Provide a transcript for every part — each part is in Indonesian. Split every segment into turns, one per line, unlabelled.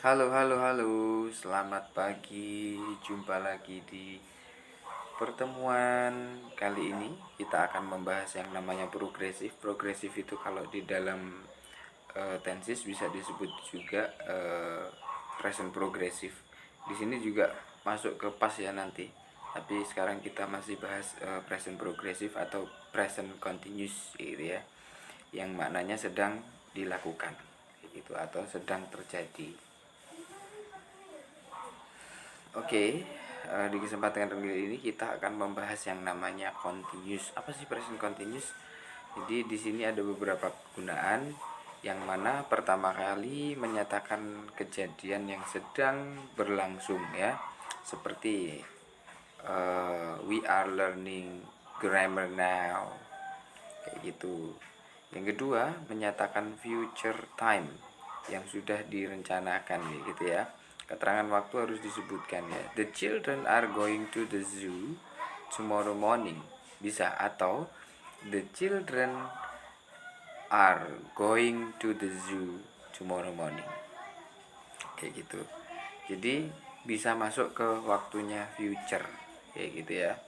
Halo, halo, halo. Selamat pagi. Jumpa lagi di pertemuan kali ini. Kita akan membahas yang namanya progresif. Progresif itu kalau di dalam tenses bisa disebut juga present progresif. Di sini juga masuk ke past ya nanti. Tapi sekarang kita masih bahas present progresif atau present continuous gitu ya. Yang maknanya sedang dilakukan gitu atau sedang terjadi. Oke, di kesempatan kali ini kita akan membahas yang namanya continuous. Apa sih present continuous? Jadi di sini ada beberapa kegunaan yang mana pertama kali menyatakan kejadian yang sedang berlangsung ya. Seperti we are learning grammar now. Kayak gitu. Yang kedua, menyatakan future time yang sudah direncanakan gitu ya. Keterangan waktu harus disebutkan ya. The children are going to the zoo tomorrow morning. Bisa atau the children are going to the zoo tomorrow morning. Kayak gitu. Jadi bisa masuk ke waktunya future kayak gitu ya.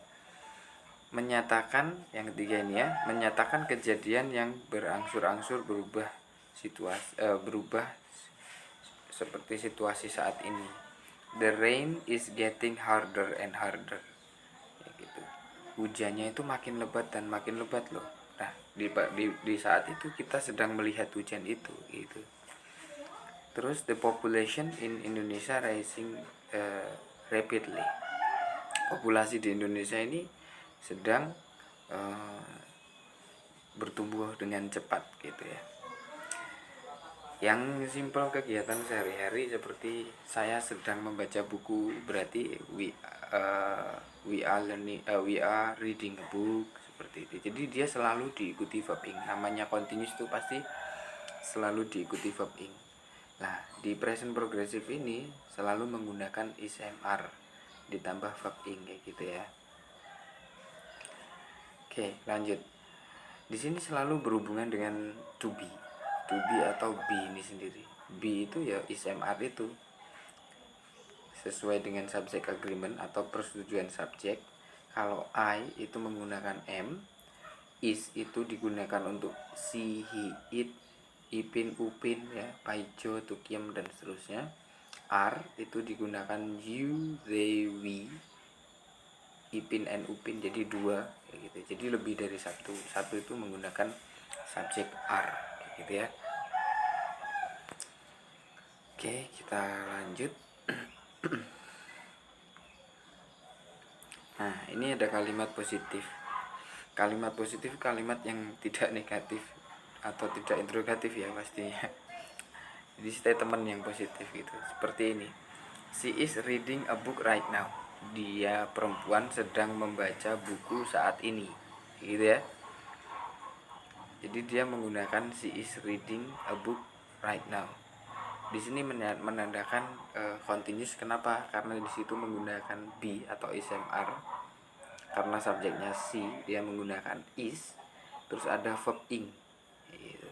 Menyatakan yang ketiga ini ya, menyatakan kejadian yang berangsur-angsur berubah seperti situasi saat ini. The rain is getting harder and harder. Ya gitu. Hujannya itu makin lebat dan makin lebat loh. Nah, di saat itu kita sedang melihat hujan itu gitu. Terus the population in Indonesia rising rapidly. Populasi di Indonesia ini sedang bertumbuh dengan cepat gitu ya. Yang simpel kegiatan sehari-hari seperti saya sedang membaca buku berarti we are reading a book seperti itu. Jadi dia selalu diikuti verb ing. Namanya continuous itu pasti selalu diikuti verb ing. Nah, di present progressive ini selalu menggunakan is mr ditambah verb ing kayak gitu ya. Oke, lanjut. Di sini selalu berhubungan dengan to be atau be ini sendiri. Be itu ya is mr itu sesuai dengan subject agreement atau persetujuan subjek. Kalau I itu menggunakan am, is itu digunakan untuk she, he, it, ipin, upin ya, paijo, tukiem dan seterusnya. Are itu digunakan you, they, we, ipin and upin jadi dua kayak gitu. Jadi lebih dari satu. Satu itu menggunakan subjek are kayak gitu ya. Oke, kita lanjut. Nah, ini ada kalimat positif. Kalimat positif kalimat yang tidak negatif atau tidak interrogatif ya pastinya. Jadi statement yang positif gitu. Seperti ini. She is reading a book right now. Dia perempuan sedang membaca buku saat ini. Gitu ya. Jadi dia menggunakan she is reading a book right now. Di sini menandakan continuous. Kenapa? Karena di situ menggunakan be atau ismr. Karena subjeknya she, dia menggunakan is. Terus ada verb ing. Gitu.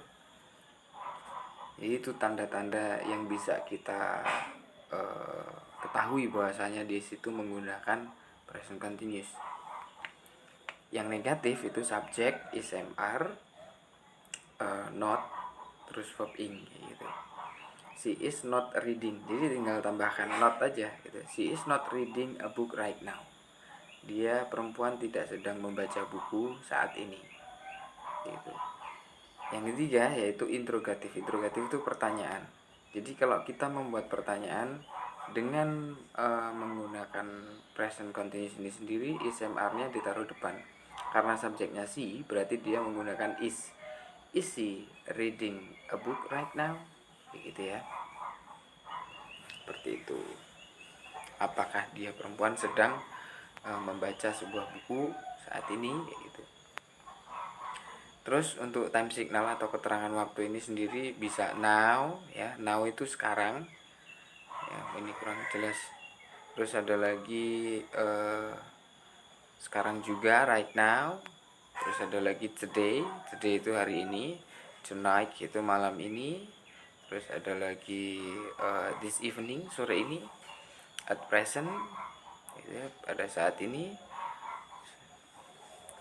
Jadi itu tanda-tanda yang bisa kita ketahui bahwasanya di situ menggunakan present continuous. Yang negatif itu subjek ismr, not, terus verb ing gitu. She is not reading. Jadi tinggal tambahkan not aja gitu. She is not reading a book right now. Dia perempuan tidak sedang membaca buku saat ini. Gitu. Yang ketiga yaitu interrogatif. Interrogatif itu pertanyaan. Jadi kalau kita membuat pertanyaan dengan menggunakan present continuous ini sendiri, ismr-nya ditaruh depan. Karena subjeknya she, berarti dia menggunakan is. Is she reading a book right now? Gitu ya. Seperti itu. Apakah dia perempuan sedang membaca sebuah buku saat ini gitu. Terus untuk time signal atau keterangan waktu ini sendiri bisa now ya. Now itu sekarang. Ya, ini kurang jelas. Terus ada lagi sekarang juga right now. Terus ada lagi today. Today itu hari ini. Tonight itu malam ini. Terus ada lagi this evening, sore ini, at present, gitu ya, pada saat ini,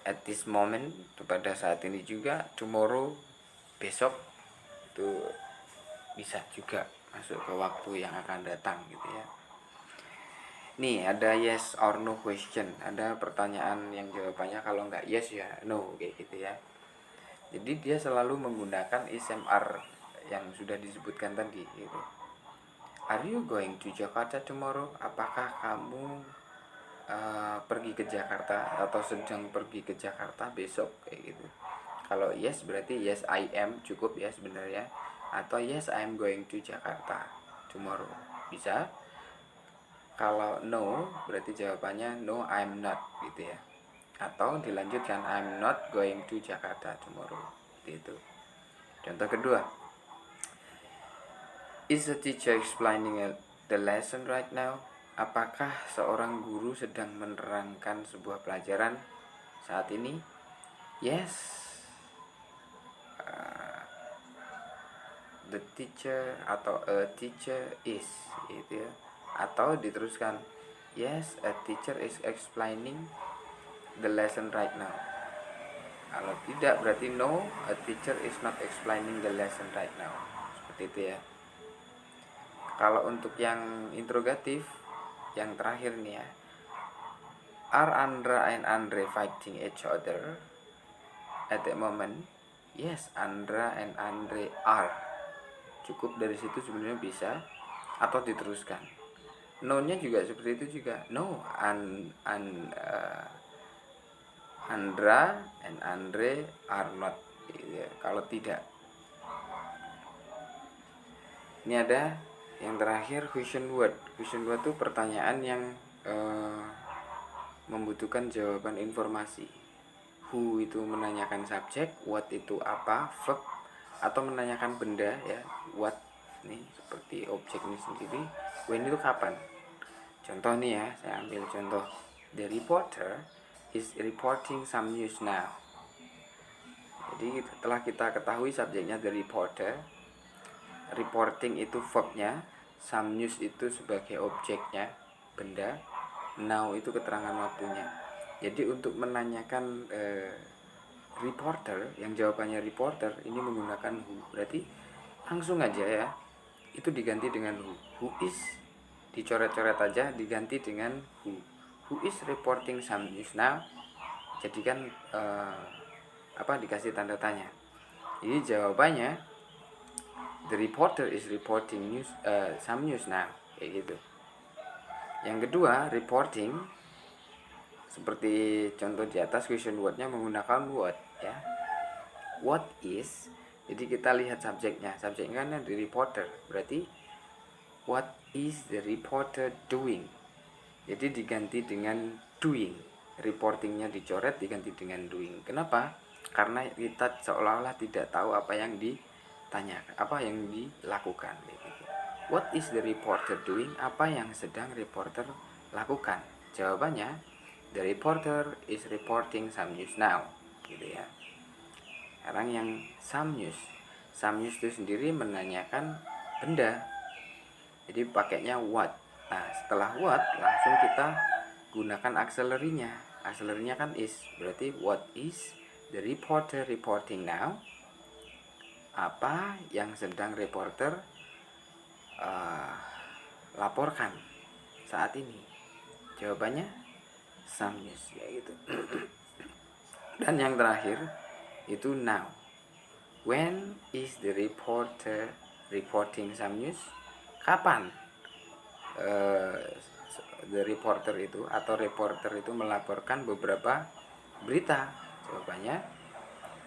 at this moment, pada saat ini juga, tomorrow, besok, itu bisa juga masuk ke waktu yang akan datang gitu ya. Nih ada yes or no question, ada pertanyaan yang jawabannya kalau nggak yes ya no kayak gitu ya. Jadi dia selalu menggunakan SMR yang sudah disebutkan tadi gitu. Are you going to Jakarta tomorrow? Apakah kamu pergi ke Jakarta atau sedang pergi ke Jakarta besok kayak gitu. Kalau yes berarti yes I am cukup ya sebenarnya, atau yes I am going to Jakarta tomorrow bisa. Kalau no berarti jawabannya no I'm not gitu ya, atau dilanjutkan I'm not going to Jakarta tomorrow gitu. Contoh kedua, is the teacher explaining the lesson right now? Apakah seorang guru sedang menerangkan sebuah pelajaran saat ini? Yes, the teacher atau a teacher is gitu ya. Atau diteruskan, yes, a teacher is explaining the lesson right now. Kalau tidak berarti no, a teacher is not explaining the lesson right now. Seperti itu ya. Kalau untuk yang interrogatif, yang terakhir nih ya, are Andra and Andre fighting each other at the moment? Yes, Andra and Andre are. Cukup dari situ sebenarnya bisa, atau diteruskan. No-nya juga seperti itu juga. No, Andra and Andre are not. Ya, kalau tidak. Ini ada yang terakhir question word. Question word itu pertanyaan yang membutuhkan jawaban informasi. Who itu menanyakan subjek, what itu apa, verb, atau menanyakan benda ya. What nih seperti objek ini sendiri, when itu kapan. Contoh nih ya, saya ambil contoh. The reporter is reporting some news now. Jadi setelah kita ketahui subjeknya the reporter, reporting itu verbnya, some news itu sebagai objeknya, benda, now itu keterangan waktunya. Jadi untuk menanyakan reporter, yang jawabannya reporter, ini menggunakan who. Berarti langsung aja ya, itu diganti dengan who. Who is dicoret-coret aja, diganti dengan who. Who is reporting some news now? Jadikan dikasih tanda tanya. Jadi jawabannya the reporter is reporting news some news now kayak gitu. Yang kedua, reporting seperti contoh di atas, question wordnya menggunakan what ya. What is, jadi kita lihat subjeknya. Subjeknya kan the reporter, berarti what is the reporter doing? Jadi diganti dengan doing. Reportingnya dicoret diganti dengan doing. Kenapa? Karena kita seolah-olah tidak tahu apa yang ditanyakan, apa yang dilakukan. What is the reporter doing? Apa yang sedang reporter lakukan? Jawabannya, the reporter is reporting some news now. Gitu ya. Sekarang yang some news. Some news itu sendiri menanyakan benda. Jadi pakainya what. Nah, setelah what langsung kita gunakan auxiliary-nya. Auxiliary-nya kan is. Berarti what is the reporter reporting now? Apa yang sedang reporter laporkan saat ini? Jawabannya some news ya gitu. Dan yang terakhir itu now. When is the reporter reporting some news? Kapan the reporter itu atau reporter itu melaporkan beberapa berita? Jawabannya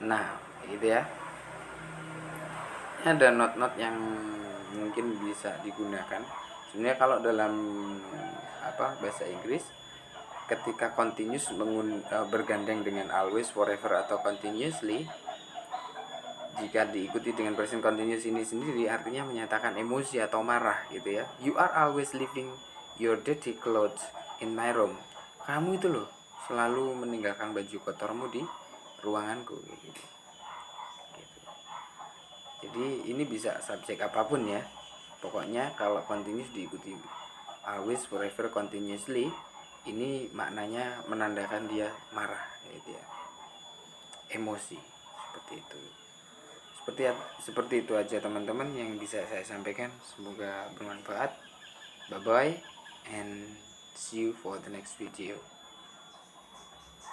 nah, gitu ya. Ada not-not yang mungkin bisa digunakan. Sebenarnya kalau dalam bahasa Inggris, ketika continuous bergandeng dengan always, forever atau continuously, jika diikuti dengan present continuous ini sendiri artinya menyatakan emosi atau marah gitu ya. You are always leaving your dirty clothes in my room. Kamu itu loh selalu meninggalkan baju kotormu di ruanganku gitu. Jadi ini bisa subjek apapun ya. Pokoknya kalau continuous diikuti always, forever, continuously, ini maknanya menandakan dia marah gitu ya, emosi, seperti itu. Seperti itu aja teman-teman yang bisa saya sampaikan. Semoga bermanfaat. Bye bye and see you for the next video.